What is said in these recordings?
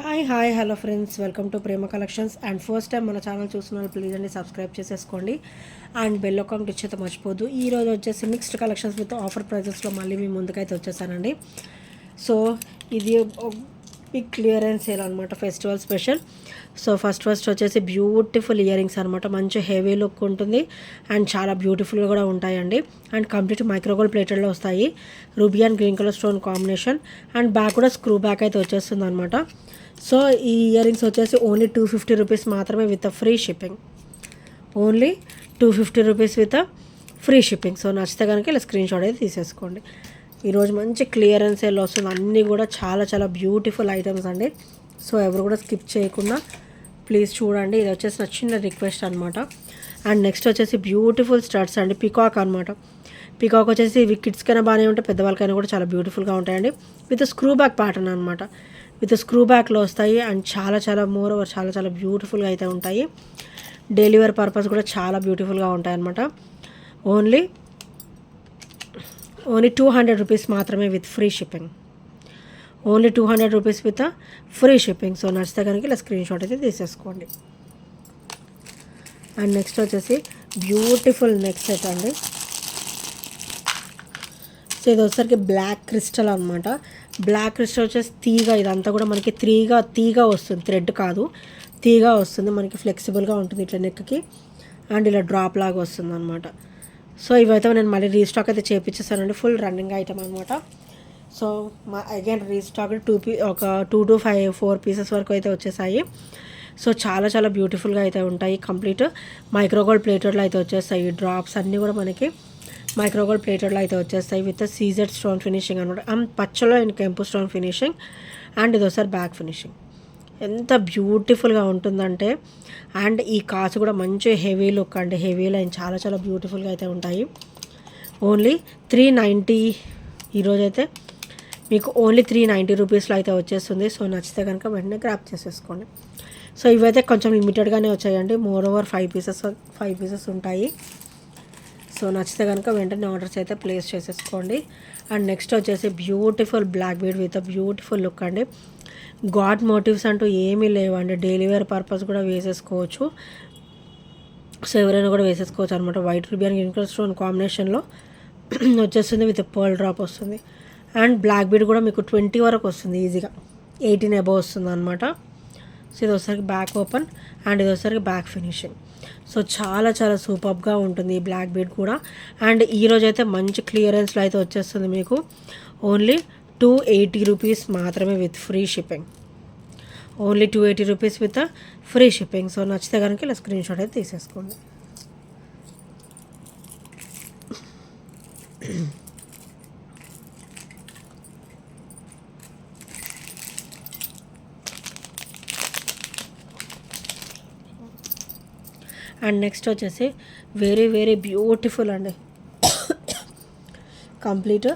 Hi hello friends, welcome to Prema collections. And first time మన channel చూస్తున్న please అండి subscribe చేసేసుకోండి and bell account ఇచ్చేది మర్చిపోద్దు. ఈరోజు వచ్చేసి మిక్స్డ్ కలెక్షన్స్ విత్ ఆఫర్ ప్రైజెస్లో మళ్ళీ మీ ముందుకైతే వచ్చేసానండి. సో ఇది బిగ్ క్లియరెన్స్ సేల్ అనమాట, ఫెస్టివల్ స్పెషల్. సో ఫస్ట్ వచ్చేసి బ్యూటిఫుల్ ఇయర్ రింగ్స్ అనమాట, మంచి హెవీ లుక్ ఉంటుంది అండ్ చాలా బ్యూటిఫుల్గా కూడా ఉంటాయండి. అండ్ కంప్లీట్ మైక్రోగోల్డ్ ప్లేటెడ్లో వస్తాయి, ruby and green colour stone combination. And back కూడా స్క్రూ బ్యాక్ అయితే వచ్చేస్తుంది అనమాట. సో ఈ ఇయర్ రింగ్స్ వచ్చేసి ఓన్లీ 250 రూపీస్ మాత్రమే with free shipping. Only 250 rupees with free shipping. So నచ్చితే కనుక ఇలా స్క్రీన్ షాట్ అయితే తీసేసుకోండి. ఈరోజు మంచి క్లియరెన్స్ సేల్ వస్తుంది, అన్నీ కూడా చాలా చాలా బ్యూటిఫుల్ ఐటమ్స్ అండి. సో ఎవరు కూడా స్కిప్ చేయకుండా ప్లీజ్ చూడండి. ఇది వచ్చేసి నా చిన్న రిక్వెస్ట్ అనమాట. అండ్ నెక్స్ట్ వచ్చేసి బ్యూటిఫుల్ స్టడ్స్ అండి, పికాక్ అనమాట. పికాక్ వచ్చేసి ఇవి కిడ్స్కైనా బాగానే ఉంటాయి, పెద్దవాళ్ళకైనా కూడా చాలా బ్యూటిఫుల్గా ఉంటాయండి. విత్ స్క్రూ బ్యాక్ ప్యాటర్న్ అనమాట, విత్ స్క్రూ బ్యాక్లో వస్తాయి. అండ్ చాలా చాలా మోర్ ఓవర్ చాలా చాలా బ్యూటిఫుల్గా అయితే ఉంటాయి. డైలీ వేర్ పర్పస్ కూడా చాలా బ్యూటిఫుల్గా ఉంటాయి అనమాట. ఓన్లీ 200 రూపీస్ మాత్రమే with free shipping. Only 200 rupees with free shipping. So నచ్చితే కనుక ఇలా స్క్రీన్ షాట్ అయితే తీసేసుకోండి. అండ్ నెక్స్ట్ వచ్చేసి బ్యూటిఫుల్ నెక్ సెట్ అండి. సో ఇది వచ్చేసరికి బ్లాక్ క్రిస్టల్ అనమాట. బ్లాక్ క్రిస్టల్ వచ్చేసి తీగ, ఇదంతా కూడా మనకి తీగ వస్తుంది, థ్రెడ్ కాదు, తీగ వస్తుంది. మనకి ఫ్లెక్సిబుల్గా ఉంటుంది ఇట్లా నెక్కి, అండ్ ఇలా డ్రాప్ లాగా వస్తుంది అనమాట. సో ఇవైతే నేను మళ్ళీ రీస్టాక్ అయితే చేయించేసానండి, ఫుల్ రన్నింగ్ ఐటమ్ అనమాట. సో అగైన్ రీస్టాక్ ఒక 2 to 4 పీసెస్ వరకు అయితే వచ్చేసాయి. సో చాలా చాలా బ్యూటిఫుల్గా అయితే ఉంటాయి. కంప్లీట్ మైక్రోగోల్డ్ ప్లేటెడ్లో అయితే వచ్చేస్తాయి. డ్రాప్స్ అన్నీ కూడా మనకి మైక్రోగోల్డ్ ప్లేటెడ్లో అయితే వచ్చేస్తాయి విత్ సీజెడ్ స్టోన్ ఫినిషింగ్ అనమాట. అండ్ పచ్చలో కెంపు స్టోన్ ఫినిషింగ్. అండ్ ఇది ఒకసారి బ్యాక్ ఫినిషింగ్ ఎంత బ్యూటిఫుల్గా ఉంటుందంటే. అండ్ ఈ కాసు కూడా మంచి హెవీ లుక్ అండి, హెవీ లైన్ చాలా చాలా బ్యూటిఫుల్గా అయితే ఉంటాయి. ఓన్లీ 390 ఈరోజైతే మీకు ఓన్లీ 390 రూపీస్లో అయితే వచ్చేస్తుంది. సో నచ్చితే కనుక వెంటనే గ్రాప్ చేసేసుకోండి. సో ఇవైతే కొంచెం లిమిటెడ్గానే వచ్చాయండి, మోర్ ఓవర్ 5 పీసెస్ ఉంటాయి. సో నచ్చితే కనుక వెంటనే ఆర్డర్స్ అయితే ప్లేస్ చేసేసుకోండి. అండ్ నెక్స్ట్ వచ్చేసి beautiful black bead with beautiful look అండి. గాడ్ మోటివ్స్ అంటూ ఏమీ లేవండి, డైలీ వేర్ పర్పస్ కూడా వేసేసుకోవచ్చు. సో ఎవరైనా కూడా వేసేసుకోవచ్చు అనమాట. White ruby and green colour stone కాంబినేషన్లో వచ్చేస్తుంది విత్ పర్ల్ డ్రాప్ వస్తుంది. అండ్ బ్లాక్ బీడ్ కూడా మీకు 20 వరకు వస్తుంది, ఈజీగా 18 అబవ్ వస్తుంది అనమాట. సో ఇది వచ్చేసరికి బ్యాక్ ఓపెన్ అండ్ ఇది వచ్చేసరికి బ్యాక్ ఫినిషింగ్. సో చాలా చాలా సూపర్గా ఉంటుంది ఈ బ్లాక్ బీడ్ కూడా. అండ్ ఈరోజు అయితే మంచి క్లియరెన్స్లో అయితే వచ్చేస్తుంది మీకు. ఓన్లీ 280 రూపీస్ మాత్రమే with free shipping. Only 280 rupees with free shipping. So నచ్చితే కనుక ఇలా స్క్రీన్ షాట్ అయితే తీసేసుకోండి. అండ్ నెక్స్ట్ వచ్చేసి వెరీ వెరీ బ్యూటిఫుల్ అండి, కంప్లీట్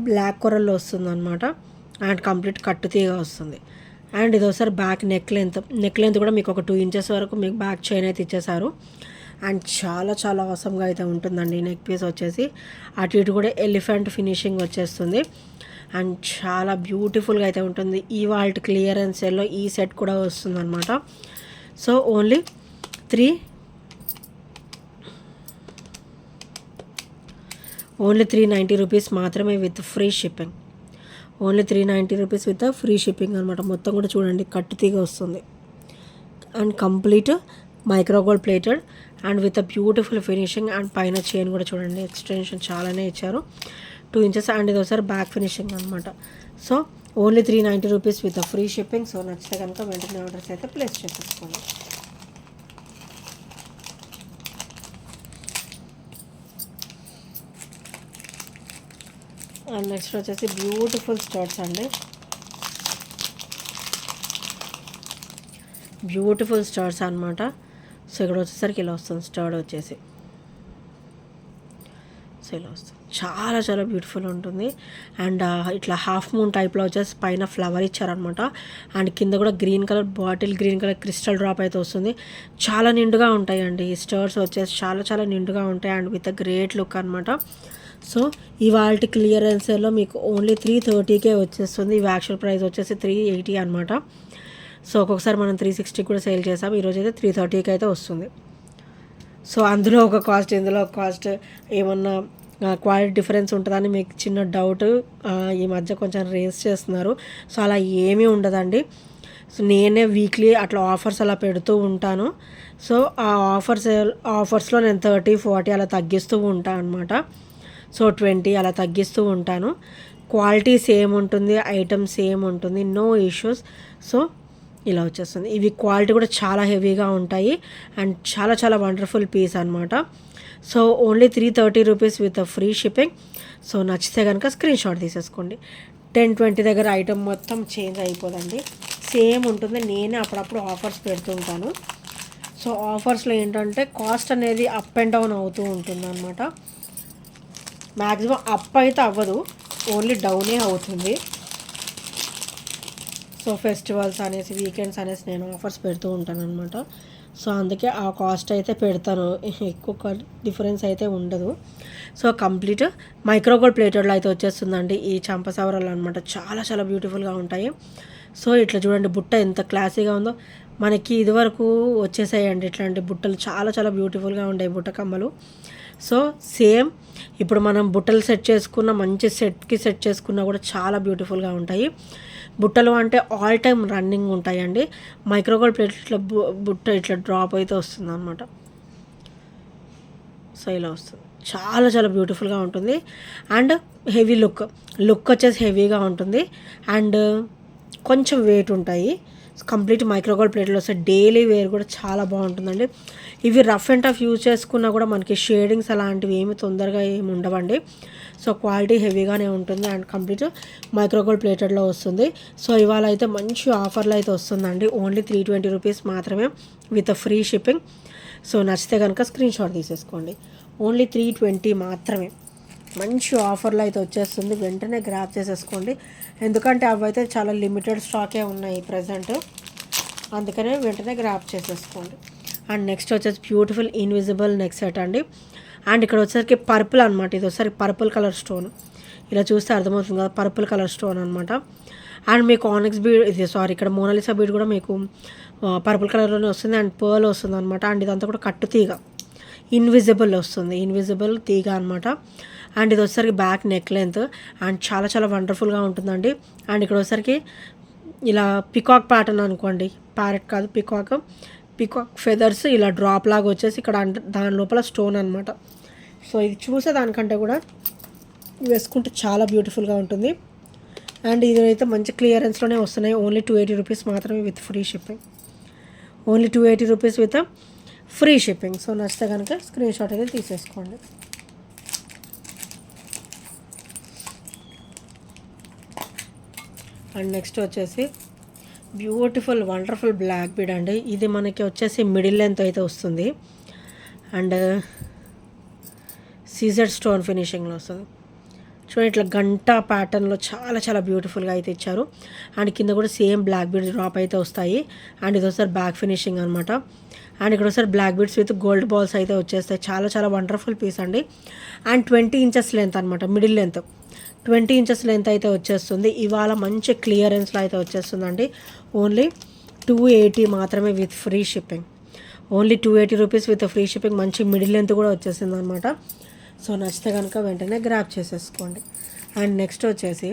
బ్లాక్ కొరల్లో వస్తుంది అనమాట. అండ్ కంప్లీట్ కట్టు తీగ వస్తుంది. అండ్ ఇది ఒకసారి బ్యాక్ నెక్ లెంత్ కూడా మీకు ఒక 2 ఇంచెస్ వరకు మీకు బ్యాక్ చైన్ అయితే ఇచ్చేసారు. అండ్ చాలా చాలా అవసరంగా అయితే ఉంటుందండి. నెక్ పీస్ వచ్చేసి అటు ఇటు కూడా ఎలిఫెంట్ ఫినిషింగ్ వచ్చేస్తుంది. అండ్ చాలా బ్యూటిఫుల్గా అయితే ఉంటుంది. ఈ వాల్ట్ క్లియరెన్స్లో ఈ సెట్ కూడా వస్తుంది అనమాట. సో ఓన్లీ 390 రూపీస్ మాత్రమే with free shipping. Only 390 rupees with free shipping అనమాట. మొత్తం కూడా చూడండి కట్టు తీగ వస్తుంది. And complete micro gold plated and with beautiful finishing. And పైన చైన్ కూడా చూడండి, ఎక్స్టెన్షన్ చాలానే ఇచ్చారు, 2 ఇంచెస్. అండ్ ఇది ఒకసారి బ్యాక్ ఫినిషింగ్ అనమాట. So only 390 rupees with free shipping. So నచ్చితే కనుక వెంటనే ఆర్డర్స్ అయితే ప్లేస్ చేసేసుకోండి. అండ్ నెక్స్ట్ వచ్చేసి బ్యూటిఫుల్ స్టడ్స్ అండి, బ్యూటిఫుల్ స్టడ్స్ అనమాట. సో ఇక్కడ వచ్చేసరికి ఇలా వస్తుంది స్టడ్ వచ్చేసి. సో ఇలా వస్తుంది, చాలా చాలా బ్యూటిఫుల్ ఉంటుంది. అండ్ ఇట్లా హాఫ్ మూన్ టైప్లో వచ్చేసి పైన ఫ్లవర్ ఇచ్చారనమాట. అండ్ కింద కూడా green colour bottle green colour crystal drop అయితే వస్తుంది. చాలా నిండుగా ఉంటాయండి ఈ స్టడ్స్ వచ్చేసి, చాలా చాలా నిండుగా ఉంటాయి. అండ్ విత్ గ్రేట్ లుక్ అనమాట. సో ఇవాళ క్లియరెన్స్లో మీకు ఓన్లీ 330కే వచ్చేస్తుంది. ఇవి యాక్చువల్ ప్రైస్ వచ్చేసి 380 అనమాట. సో ఒక్కొక్కసారి మనం 360 కూడా సేల్ చేసాం. ఈరోజు అయితే 330కి అయితే వస్తుంది. సో అందులో ఒక కాస్ట్, ఇందులో ఒక కాస్ట్, ఏమన్నా క్వాలిటీ డిఫరెన్స్ ఉంటుందని మీకు చిన్న డౌట్ ఈ మధ్య కొంచెం రేస్ చేస్తున్నారు. సో అలా ఏమీ ఉండదండి. సో నేనే వీక్లీ అట్లా ఆఫర్స్ అలా పెడుతూ ఉంటాను. సో ఆ ఆఫర్స్లో నేను 30-40 అలా తగ్గిస్తూ ఉంటాను అనమాట. సో 20 అలా తగ్గిస్తూ ఉంటాను. క్వాలిటీ సేమ్ ఉంటుంది, ఐటమ్ సేమ్ ఉంటుంది, నో ఇష్యూస్. సో ఇలా వచ్చేస్తుంది. ఇవి క్వాలిటీ కూడా చాలా హెవీగా ఉంటాయి అండ్ చాలా చాలా వండర్ఫుల్ పీస్ అనమాట. So only 330 rupees with free shipping. So నచ్చితే కనుక స్క్రీన్ షాట్ తీసేసుకోండి. 10-20 దగ్గర ఐటమ్ మొత్తం చేంజ్ అయిపోదండి, సేమ్ ఉంటుంది. నేనే అప్పుడప్పుడు ఆఫర్స్ పెడుతుంటాను. సో ఆఫర్స్లో ఏంటంటే కాస్ట్ అనేది అప్ అండ్ డౌన్ అవుతూ ఉంటుంది అనమాట. మ్యాక్సిమం అప్ అయితే అవ్వదు, ఓన్లీ డౌనే అవుతుంది. సో ఫెస్టివల్స్ అనేసి, వీకెండ్స్ అనేసి నేను ఆఫర్స్ పెడుతూ ఉంటాను అనమాట. సో అందుకే ఆ కాస్ట్ అయితే పెడతాను, ఎక్కువ డిఫరెన్స్ అయితే ఉండదు. సో కంప్లీట్ మైక్రోగోల్డ్ ప్లేటెడ్లో అయితే వచ్చేస్తుందండి ఈ చంపసవరాలు అనమాట. చాలా చాలా బ్యూటిఫుల్గా ఉంటాయి. సో ఇట్లా చూడండి, బుట్ట ఎంత క్లాసీగా ఉందో. మనకి ఇదివరకు వచ్చేసాయండి ఇట్లాంటి బుట్టలు, చాలా చాలా బ్యూటిఫుల్గా ఉంటాయి బుట్ట కమ్మలు. సో సేమ్ ఇప్పుడు మనం బుట్టలు సెట్ చేసుకున్న, మంచి సెట్ చేసుకున్నా కూడా చాలా బ్యూటిఫుల్గా ఉంటాయి బుట్టలు. అంటే ఆల్ టైమ్ రన్నింగ్ ఉంటాయండి. మైక్రోగోల్డ్ ప్లేట్ ఇట్లా బుట్ట ఇట్లా డ్రాప్ అయితే వస్తుంది అనమాట. సో ఇలా వస్తుంది, చాలా చాలా బ్యూటిఫుల్గా ఉంటుంది. అండ్ హెవీ లుక్ వచ్చేసి హెవీగా ఉంటుంది అండ్ కొంచెం వెయిట్ ఉంటాయి. కంప్లీట్ మైక్రోగోల్డ్ ప్లేట్లో వస్తే డైలీ వేర్ కూడా చాలా బాగుంటుందండి. ఇవి రఫ్ అండ్ టఫ్ యూజ్ చేసుకున్నా కూడా మనకి షేడింగ్స్ అలాంటివి ఏమి తొందరగా ఏమి ఉండవండి. సో క్వాలిటీ హెవీగానే ఉంటుంది అండ్ కంప్లీట్ మైక్రోగోల్డ్ ప్లేటెడ్లో వస్తుంది. సో ఇవాళ అయితే మంచి ఆఫర్లో అయితే వస్తుందండి. ఓన్లీ 320 రూపీస్ మాత్రమే విత్ ఫ్రీ షిప్పింగ్. సో నచ్చితే కనుక స్క్రీన్ షాట్ తీసేసుకోండి. ఓన్లీ 320 మాత్రమే, మంచి ఆఫర్లో అయితే వచ్చేస్తుంది. వెంటనే గ్రాప్ చేసేసుకోండి, ఎందుకంటే అవి అయితే చాలా లిమిటెడ్ స్టాకే ఉన్నాయి ప్రజెంట్. అందుకనే వెంటనే గ్రాప్ చేసేసుకోండి. అండ్ నెక్స్ట్ వచ్చేసి బ్యూటిఫుల్ ఇన్విజిబుల్ నెక్ సెట్ అండి. అండ్ ఇక్కడ వచ్చేసరికి పర్పుల్ అనమాట. ఇది వచ్చేసరికి పర్పుల్ కలర్ స్టోన్, ఇలా చూస్తే అర్థమవుతుంది కదా, పర్పుల్ కలర్ స్టోన్ అనమాట. అండ్ మీకు ఆనిక్స్ బీడ్, ఇక్కడ మోనాలిసా బీడ్ కూడా మీకు పర్పుల్ కలర్లోనే వస్తుంది అండ్ పర్ల్ వస్తుంది అనమాట. అండ్ ఇదంతా కూడా కట్టు తీగ, ఇన్విజిబుల్ వస్తుంది, ఇన్విజిబుల్ తీగ అనమాట. అండ్ ఇది వచ్చేసరికి బ్యాక్ నెక్ లెంత్ అండ్ చాలా చాలా వండర్ఫుల్గా ఉంటుందండి. అండ్ ఇక్కడ వచ్చేసరికి ఇలా పికాక్ ప్యాటర్న్ అనుకోండి, ప్యారెట్ కాదు పికాక్ ఫెదర్స్ ఇలా డ్రాప్ లాగా వచ్చేసి ఇక్కడ దాని లోపల స్టోన్ అనమాట. సో ఇది చూసేదానికంటే కూడా వేసుకుంటే చాలా బ్యూటిఫుల్గా ఉంటుంది. అండ్ ఇది అయితే మంచి క్లియరెన్స్లోనే వస్తున్నాయి. ఓన్లీ 280 రూపీస్ మాత్రమే with free shipping. Only 280 rupees with free shipping. So నచ్చితే కనుక స్క్రీన్ షాట్ అయితే తీసేసుకోండి. అండ్ నెక్స్ట్ వచ్చేసి బ్యూటిఫుల్ వండర్ఫుల్ బ్లాక్ బీడ్ అండి. ఇది మనకి వచ్చేసి మిడిల్ లెంత్ అయితే వస్తుంది అండ్ సీజెడ్ స్టోన్ ఫినిషింగ్లో వస్తుంది. చూడండి ఇట్లా గంట ప్యాటర్న్లో చాలా చాలా బ్యూటిఫుల్గా అయితే ఇచ్చారు. అండ్ కింద కూడా సేమ్ బ్లాక్ బీడ్స్ డ్రాప్ అయితే వస్తాయి. అండ్ ఇది ఒకసారి బ్యాక్ ఫినిషింగ్ అనమాట. అండ్ ఇక్కడ ఒకసారి black beads with gold balls అయితే వచ్చేస్తాయి. చాలా చాలా వండర్ఫుల్ పీస్ అండి. అండ్ 20 ఇంచెస్ లెంత్ అనమాట, మిడిల్ లెంత్ 20 ఇంచెస్ లెంత్ అయితే వచ్చేస్తుంది. ఇవాళ మంచి క్లియరెన్స్లో అయితే వచ్చేస్తుందండి. ఓన్లీ 280 మాత్రమే with free shipping. Only 280 rupees with free shipping. మంచి మిడిల్ లెంత్ కూడా వచ్చేసింది అనమాట. సో నచ్చితే కనుక వెంటనే గ్రాప్ చేసేసుకోండి. అండ్ నెక్స్ట్ వచ్చేసి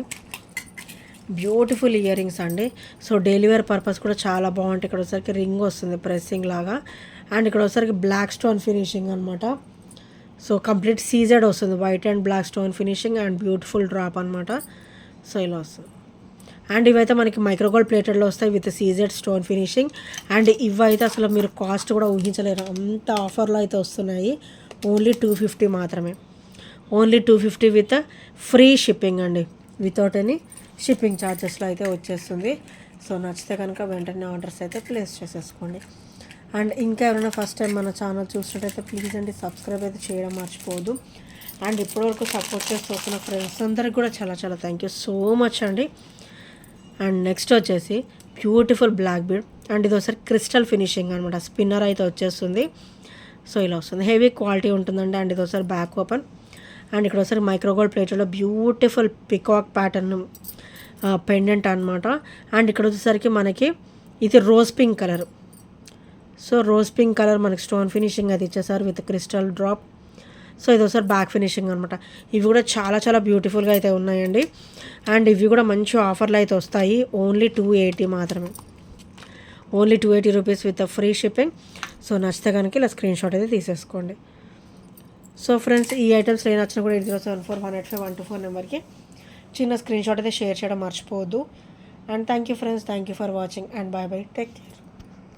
బ్యూటిఫుల్ ఇయర్ రింగ్స్ అండి. సో డైలీ వేర్ పర్పస్ కూడా చాలా బాగుంటాయి. ఇక్కడ వచ్చరికి రింగ్ వస్తుంది ప్రెస్సింగ్ లాగా అండ్ ఇక్కడ వచ్చరికి బ్లాక్ స్టోన్ ఫినిషింగ్ అనమాట. సో కంప్లీట్ సీజెడ్ వస్తుంది, white and black stone finishing and beautiful drop అనమాట. సో ఇలా వస్తుంది. అండ్ ఇవైతే మనకి మైక్రోగోల్డ్ ప్లేటెడ్లో వస్తాయి with CZ stone finishing. And ఇవైతే అసలు మీరు కాస్ట్ కూడా ఊహించలేరు, అంత ఆఫర్లో అయితే వస్తున్నాయి. ఓన్లీ 250 మాత్రమే. ఓన్లీ 250 విత్ ఫ్రీ షిప్పింగ్ అండి, వితౌట్ ఎనీ షిప్పింగ్ ఛార్జెస్లో అయితే వచ్చేస్తుంది. సో నచ్చితే కనుక వెంటనే ఆర్డర్స్ అయితే ప్లేస్ చేసేసుకోండి. అండ్ ఇంకా ఎవరైనా ఫస్ట్ టైం మన ఛానల్ చూసినట్టయితే ప్లీజ్ అండి సబ్స్క్రైబ్ అయితే చేయడం మర్చిపోవద్దు. అండ్ ఇప్పటివరకు సపోర్ట్ చేస్తూ వస్తున్న ఫ్రెండ్స్ అందరికి కూడా చాలా చాలా థ్యాంక్ యూ సో మచ్ అండి. అండ్ నెక్స్ట్ వచ్చేసి బ్యూటిఫుల్ బ్లాక్ బీడ్ అండ్ ఇది ఒకసారి క్రిస్టల్ ఫినిషింగ్ అనమాట, స్పిన్నర్ అయితే వచ్చేస్తుంది. సో ఇలా వస్తుంది, హెవీ క్వాలిటీ ఉంటుందండి. అండ్ ఇది ఒకసారి బ్యాక్ ఓపెన్ అండ్ ఇక్కడ ఒకసారి మైక్రోగోల్డ్ ప్లేట్లో బ్యూటిఫుల్ పికాక్ ప్యాటర్న్ పెండెంట్ అనమాట. అండ్ ఇక్కడ వచ్చేసరికి మనకి ఇది rose pink colour. So rose pink colour మనకి స్టోన్ ఫినిషింగ్ అది ఇచ్చేసారు విత్ క్రిస్టల్ డ్రాప్. సో ఇది ఒకసారి బ్యాక్ ఫినిషింగ్ అనమాట. ఇవి కూడా చాలా చాలా బ్యూటిఫుల్గా అయితే ఉన్నాయండి. అండ్ ఇవి కూడా మంచి ఆఫర్లు అయితే వస్తాయి. ఓన్లీ 280 మాత్రమే. Only 280 rupees with free shipping. So నచ్చితే కనుక ఇలా స్క్రీన్ షాట్ అయితే తీసేసుకోండి. సో ఫ్రెండ్స్, ఈ ఐటమ్స్ ఏ నచ్చినా కూడా 8074185124 నెంబర్కి చిన్న స్క్రీన్ షాట్ అయితే షేర్ చేయడం మర్చిపోవద్దు. And thank you friends, thank you for watching and bye bye, take care.